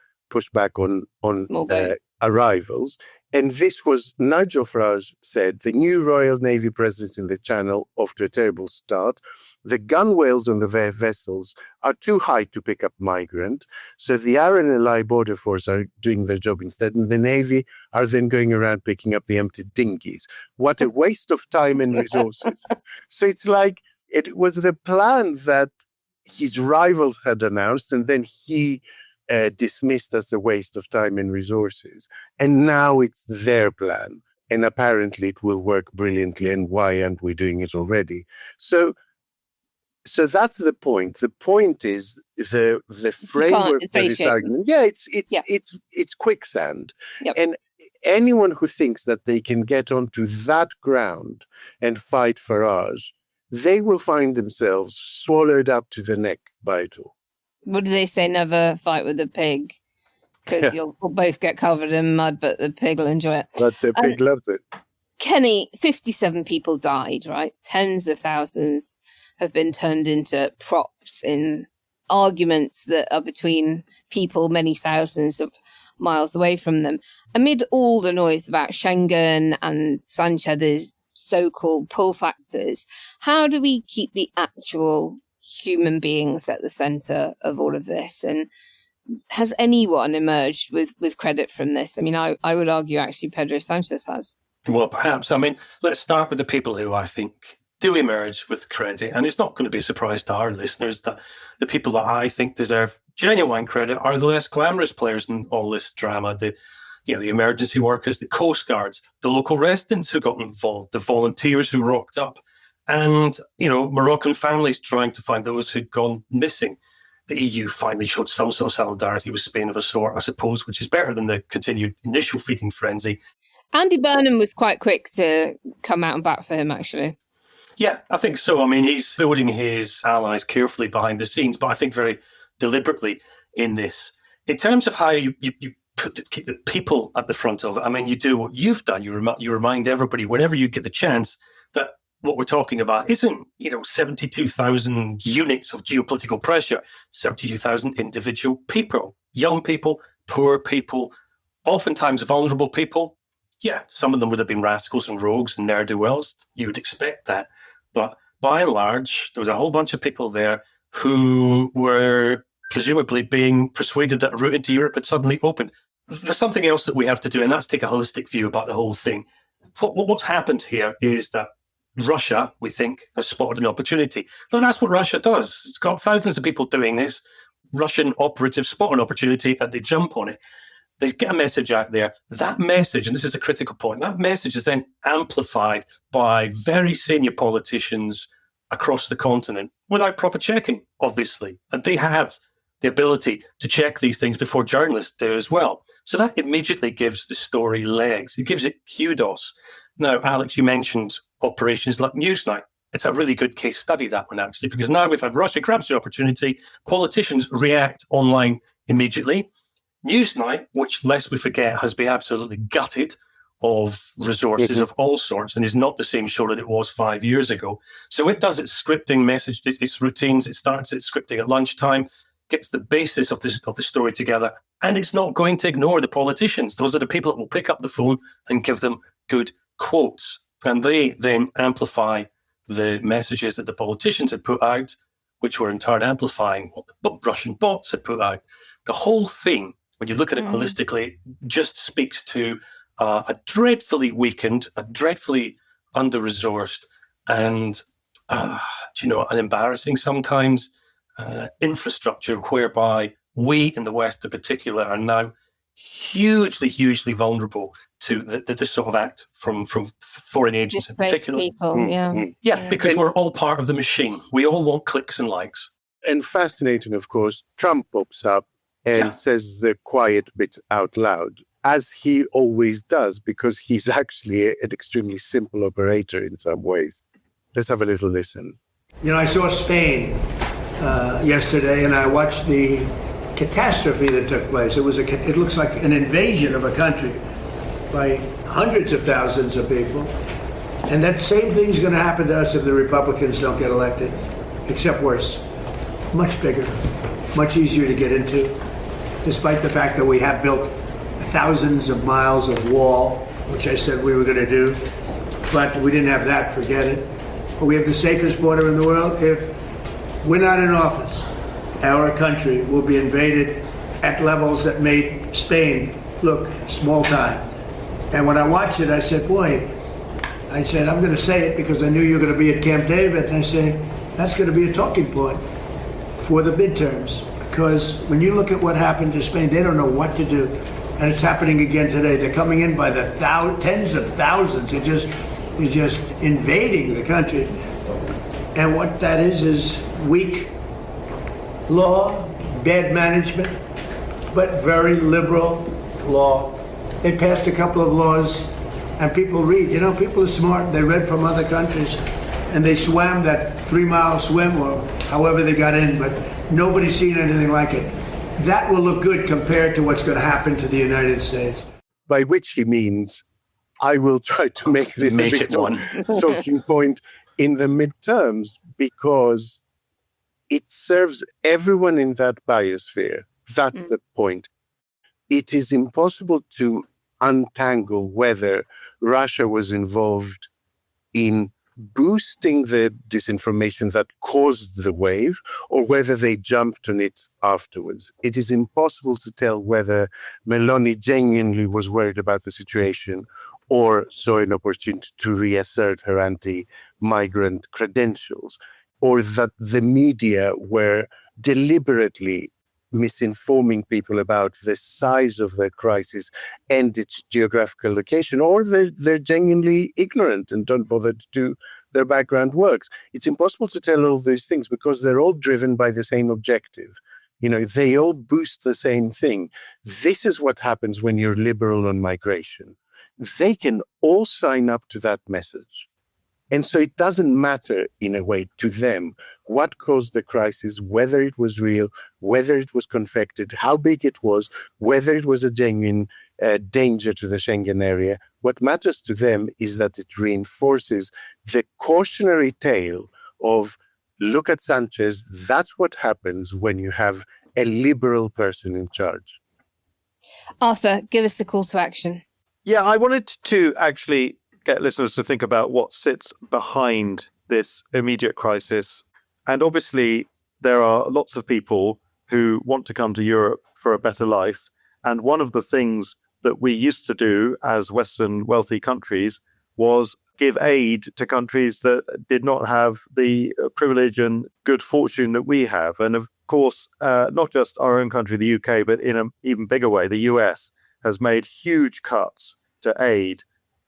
arrivals. And this was, Nigel Farage said, the new Royal Navy presence in the Channel off to a terrible start. The gunwales on the vessels are too high to pick up migrant. So the RNLI Border Force are doing their job instead. And the Navy are then going around picking up the empty dinghies. What a waste of time and resources. So it's like, it was the plan that his rivals had announced, and then he dismissed as a waste of time and resources. And now it's their plan. And apparently it will work brilliantly. And why aren't we doing it already? So that's the point. The point is the framework for this argument. It's quicksand. Yep. And anyone who thinks that they can get onto that ground and fight Farage, they will find themselves swallowed up to the neck by it all. What do they say? Never fight with a pig, because you'll both get covered in mud, but the pig will enjoy it. But the pig loved it. Kenny, 57 people died, right? Tens of thousands have been turned into props in arguments that are between people many thousands of miles away from them. Amid all the noise about Schengen and Sanchez's so-called pull factors, how do we keep the actual human beings at the center of all of this? And has anyone emerged with credit from this? I mean, I would argue actually Pedro Sanchez has. Well, perhaps. I mean, let's start with the people who I think do emerge with credit. And it's not going to be a surprise to our listeners that the people that I think deserve genuine credit are the less glamorous players in all this drama. The emergency workers, the coast guards, the local residents who got involved, the volunteers who rocked up, and, Moroccan families trying to find those who'd gone missing. The EU finally showed some sort of solidarity with Spain of a sort, I suppose, which is better than the continued initial feeding frenzy. Andy Burnham was quite quick to come out and bat for him, actually. Yeah, I think so. I mean, he's building his allies carefully behind the scenes, but I think very deliberately in this. In terms of how you put the people at the front of it, I mean, you do what you've done. You remind everybody whenever you get the chance that what we're talking about isn't, 72,000 units of geopolitical pressure, 72,000 individual people, young people, poor people, oftentimes vulnerable people. Yeah, some of them would have been rascals and rogues and ne'er-do-wells. You would expect that. But by and large, there was a whole bunch of people there who were presumably being persuaded that a route into Europe had suddenly opened. There's something else that we have to do, and that's take a holistic view about the whole thing. What's happened here is that Russia, we think, has spotted an opportunity. And that's what Russia does. It's got thousands of people doing this. Russian operatives spot an opportunity and they jump on it. They get a message out there. That message, and this is a critical point, that message is then amplified by very senior politicians across the continent without proper checking, obviously. And they have the ability to check these things before journalists do as well. So that immediately gives the story legs. It gives it kudos. Now, Alex, you mentioned operations like Newsnight. It's a really good case study, that one, actually, because now we've had Russia grabs the opportunity, politicians react online immediately. Newsnight, which, lest we forget, has been absolutely gutted of resources of all sorts and is not the same show that it was 5 years ago. So it does its scripting message, its routines, it starts its scripting at lunchtime, gets the basis of the story together, and it's not going to ignore the politicians. Those are the people that will pick up the phone and give them good quotes. And they then amplify the messages that the politicians had put out, which were in turn amplifying what the Russian bots had put out. The whole thing, when you look at it holistically, just speaks to a dreadfully weakened, a dreadfully under-resourced, and, an embarrassing sometimes infrastructure whereby we in the West in particular are now hugely, hugely vulnerable to this sort of act from foreign agents in particular. People, Yeah, because we're all part of the machine. We all want clicks and likes. And fascinating, of course, Trump pops up and says the quiet bit out loud, as he always does, because he's actually an extremely simple operator in some ways. Let's have a little listen. I saw Spain yesterday, and I watched the catastrophe that took place. It looks like an invasion of a country by hundreds of thousands of people. And that same thing's going to happen to us if the Republicans don't get elected, except worse. Much bigger, much easier to get into, despite the fact that we have built thousands of miles of wall, which I said we were going to do, but we didn't have that, forget it. But we have the safest border in the world. If we're not in office, our country will be invaded at levels that made Spain look small time. And when I watched it, I said, I'm going to say it because I knew you were going to be at Camp David. And I say, that's going to be a talking point for the midterms. Because when you look at what happened to Spain, they don't know what to do. And it's happening again today. They're coming in by the tens of thousands. They're just invading the country. And what that is weak law, bad management, but very liberal law. They passed a couple of laws, and people read. People are smart. They read from other countries, and they swam that 3-mile swim or however they got in, but nobody's seen anything like it. That will look good compared to what's going to happen to the United States. By which he means, I will try to make this a big talking point in the midterms, because it serves everyone in that biosphere. That's the point. It is impossible to untangle whether Russia was involved in boosting the disinformation that caused the wave or whether they jumped on it afterwards. It is impossible to tell whether Meloni genuinely was worried about the situation or saw an opportunity to reassert her anti-migrant credentials, or that the media were deliberately misinforming people about the size of the crisis and its geographical location, or they're genuinely ignorant and don't bother to do their background works. It's impossible to tell all these things because they're all driven by the same objective. They all boost the same thing. This is what happens when you're liberal on migration. They can all sign up to that message. And so it doesn't matter, in a way, to them what caused the crisis, whether it was real, whether it was confected, how big it was, whether it was a genuine danger to the Schengen area. What matters to them is that it reinforces the cautionary tale of, look at Sanchez, that's what happens when you have a liberal person in charge. Arthur, give us the call to action. Yeah, I wanted to actually get listeners to think about what sits behind this immediate crisis. And obviously, there are lots of people who want to come to Europe for a better life. And one of the things that we used to do as Western wealthy countries was give aid to countries that did not have the privilege and good fortune that we have. And of course, not just our own country, the UK, but in an even bigger way, the US has made huge cuts to aid.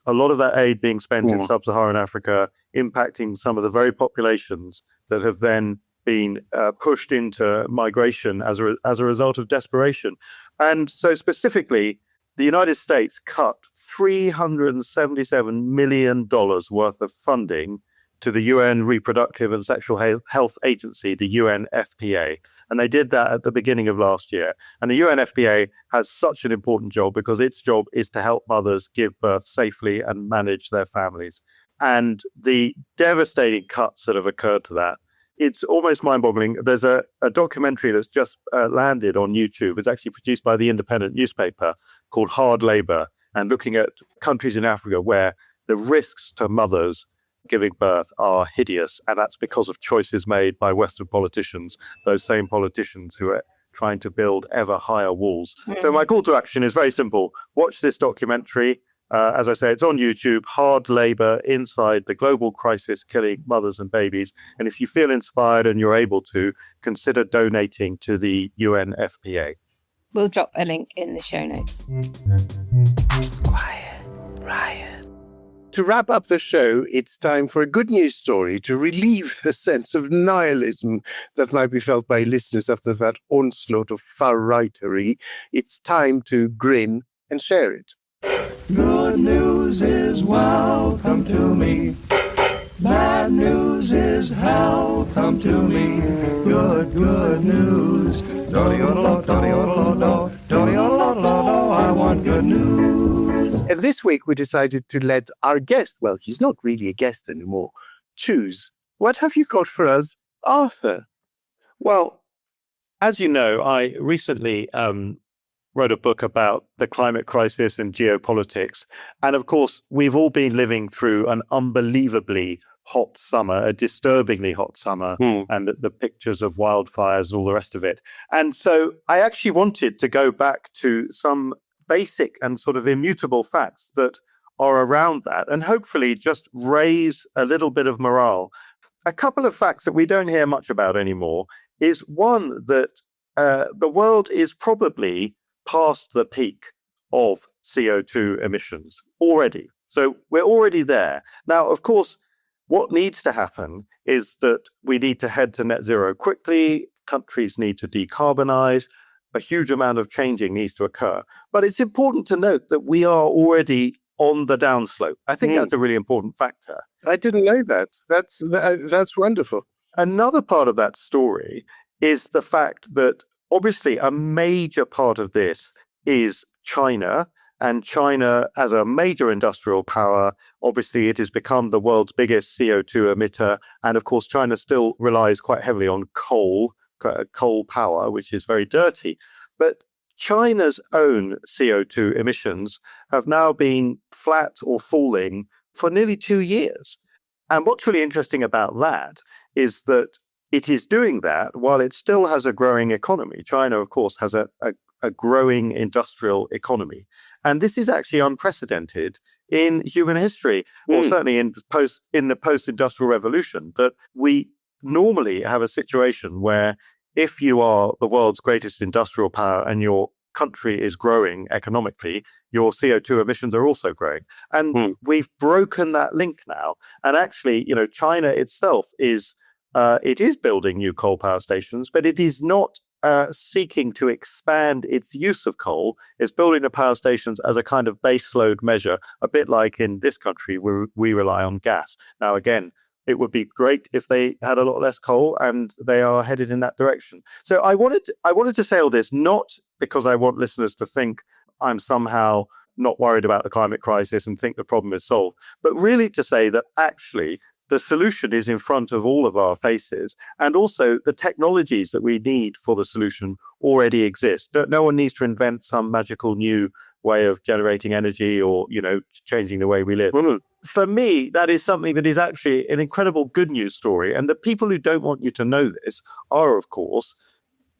A lot of that aid being spent in sub-Saharan Africa, impacting some of the very populations that have then been pushed into migration as a result of desperation. And so specifically, the United States cut $377 million worth of funding to the UN Reproductive and Sexual Health Agency, the UNFPA. And they did that at the beginning of last year. And the UNFPA has such an important job because its job is to help mothers give birth safely and manage their families. And the devastating cuts that have occurred to that, it's almost mind-boggling. There's a documentary that's just landed on YouTube. It's actually produced by the Independent newspaper called Hard Labor, and looking at countries in Africa where the risks to mothers giving birth are hideous. And that's because of choices made by Western politicians, those same politicians who are trying to build ever higher walls. So my call to action is very simple. Watch this documentary. As I say, it's on YouTube, Hard Labor Inside the Global Crisis Killing Mothers and Babies. And if you feel inspired and you're able to, consider donating to the UNFPA. We'll drop a link in the show notes. Quiet Riot. To wrap up the show, it's time for a good news story to relieve the sense of nihilism that might be felt by listeners after that onslaught of far-rightery. It's time to grin and share it. Good news is welcome to me. Bad news is hell come to me. Good news. I want good news. And this week we decided to let our guest, well, he's not really a guest anymore, choose. What have you got for us, Arthur? Well, as you know, I recently wrote a book about the climate crisis and geopolitics. And of course, we've all been living through an unbelievably hot summer, a disturbingly hot summer, and the pictures of wildfires and all the rest of it. And so I actually wanted to go back to some basic and sort of immutable facts that are around that and hopefully just raise a little bit of morale. A couple of facts that we don't hear much about anymore is one, that the world is probably past the peak of CO2 emissions already. So we're already there. Now, of course, what needs to happen is that we need to head to net zero quickly. Countries need to decarbonize. A huge amount of changing needs to occur. But it's important to note that we are already on the downslope. I think that's a really important factor. I didn't know that. That's wonderful. Another part of that story is the fact that obviously, a major part of this is China, and China as a major industrial power, obviously it has become the world's biggest CO2 emitter. And of course, China still relies quite heavily on coal power, which is very dirty. But China's own CO2 emissions have now been flat or falling for nearly 2 years. And what's really interesting about that is that it is doing that while it still has a growing economy. China, of course, has a growing industrial economy. And this is actually unprecedented in human history, or certainly in the post-industrial revolution, that we normally have a situation where if you are the world's greatest industrial power and your country is growing economically, your CO2 emissions are also growing. And we've broken that link now. And actually, China itself is it is building new coal power stations, but it is not seeking to expand its use of coal. It's building the power stations as a kind of baseload measure, a bit like in this country where we rely on gas. Now, again, it would be great if they had a lot less coal, and they are headed in that direction. So I wanted to say all this, not because I want listeners to think I'm somehow not worried about the climate crisis and think the problem is solved, but really to say that actually the solution is in front of all of our faces, and also the technologies that we need for the solution already exist. No one needs to invent some magical new way of generating energy or, changing the way we live. For me, that is something that is actually an incredible good news story. And the people who don't want you to know this are, of course,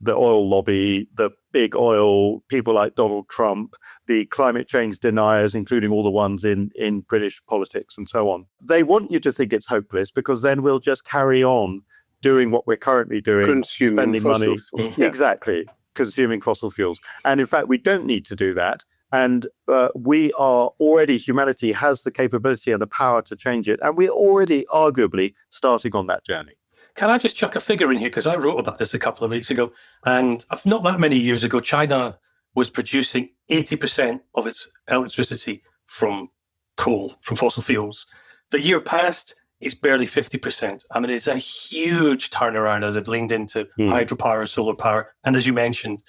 the oil lobby, the big oil, people like Donald Trump, the climate change deniers, including all the ones in British politics and so on. They want you to think it's hopeless, because then we'll just carry on doing what we're currently doing, spending money. Exactly, consuming fossil fuels. And in fact, we don't need to do that. And humanity has the capability and the power to change it. And we're already arguably starting on that journey. Can I just chuck a figure in here? Because I wrote about this a couple of weeks ago. And not that many years ago, China was producing 80% of its electricity from coal, from fossil fuels. The year past, it's barely 50%. I mean, it's a huge turnaround as they've leaned into hydropower, solar power, and as you mentioned,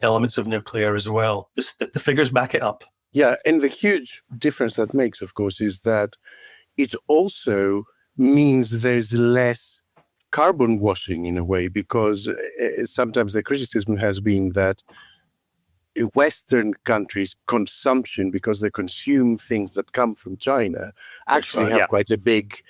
elements of nuclear as well. The figures back it up. Yeah, and the huge difference that makes, of course, is that it also means there's less carbon washing in a way, because sometimes the criticism has been that Western countries' consumption, because they consume things that come from China, actually have quite a big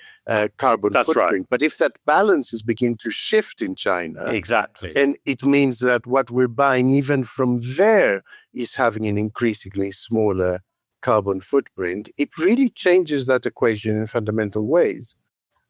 carbon footprint. Right. But if that balance is beginning to shift in China, exactly, and it means that what we're buying even from there is having an increasingly smaller carbon footprint, it really changes that equation in fundamental ways.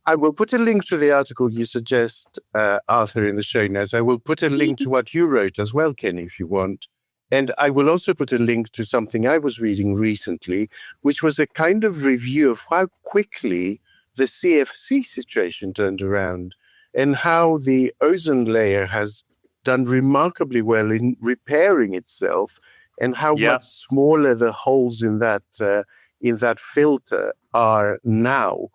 I will put a link to the article you suggest, Arthur, in the show notes. I will put a link to what you wrote as well, Kenny, if you want. And I will also put a link to something I was reading recently, which was a kind of review of how quickly the CFC situation turned around and how the ozone layer has done remarkably well in repairing itself, and how much smaller the holes in that filter are now,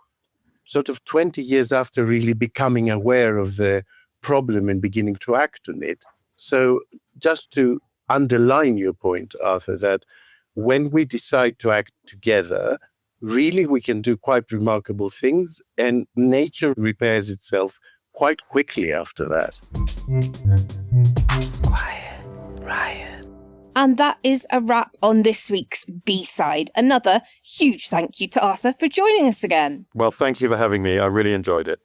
sort of 20 years after really becoming aware of the problem and beginning to act on it. So just to underline your point, Arthur, that when we decide to act together, really we can do quite remarkable things, and nature repairs itself quite quickly after that. Quiet Riot. And that is a wrap on this week's B-side. Another huge thank you to Arthur for joining us again. Well, thank you for having me. I really enjoyed it.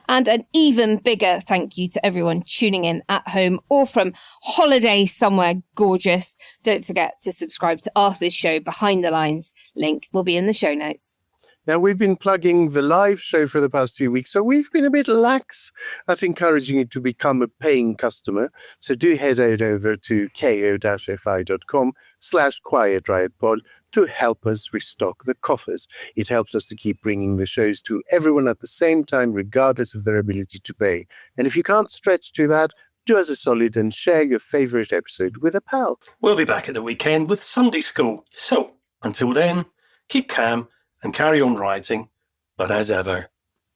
And an even bigger thank you to everyone tuning in at home or from holiday somewhere gorgeous. Don't forget to subscribe to Arthur's show, Behind the Lines. Link will be in the show notes. Now, we've been plugging the live show for the past few weeks, so we've been a bit lax at encouraging you to become a paying customer. So do head over to ko-fi.com/QuietRiotPod to help us restock the coffers. It helps us to keep bringing the shows to everyone at the same time, regardless of their ability to pay. And if you can't stretch to that, do us a solid and share your favorite episode with a pal. We'll be back at the weekend with Sunday school. So, until then, keep calm and carry on writing. But as ever,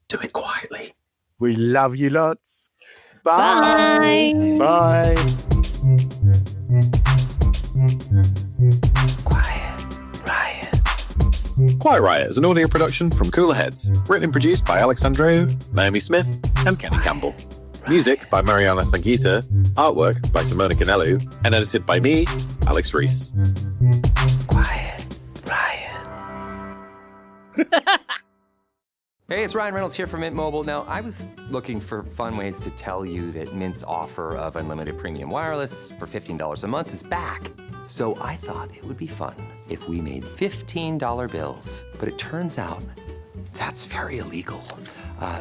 do it quietly. We love you lots. Bye. Bye. Bye. Quiet Riot is an audio production from Cooler Heads, written and produced by Andreou, Naomi Smith, and Kenny Campbell. Music by Mariana Sangeeta, artwork by Simona Canellu, and edited by me, Alex Reese. Quiet Riot. Hey, it's Ryan Reynolds here from Mint Mobile. Now, I was looking for fun ways to tell you that Mint's offer of unlimited premium wireless for $15 a month is back. So I thought it would be fun if we made $15 bills. But it turns out that's very illegal.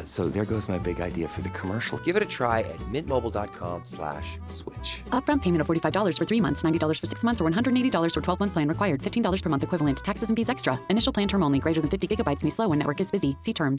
So there goes my big idea for the commercial. Give it a try at mintmobile.com/switch. Upfront payment of $45 for 3 months, $90 for 6 months, or $180 for 12-month plan required. $15 per month equivalent. Taxes and fees extra. Initial plan term only. Greater than 50 gigabytes may slow when network is busy. See terms.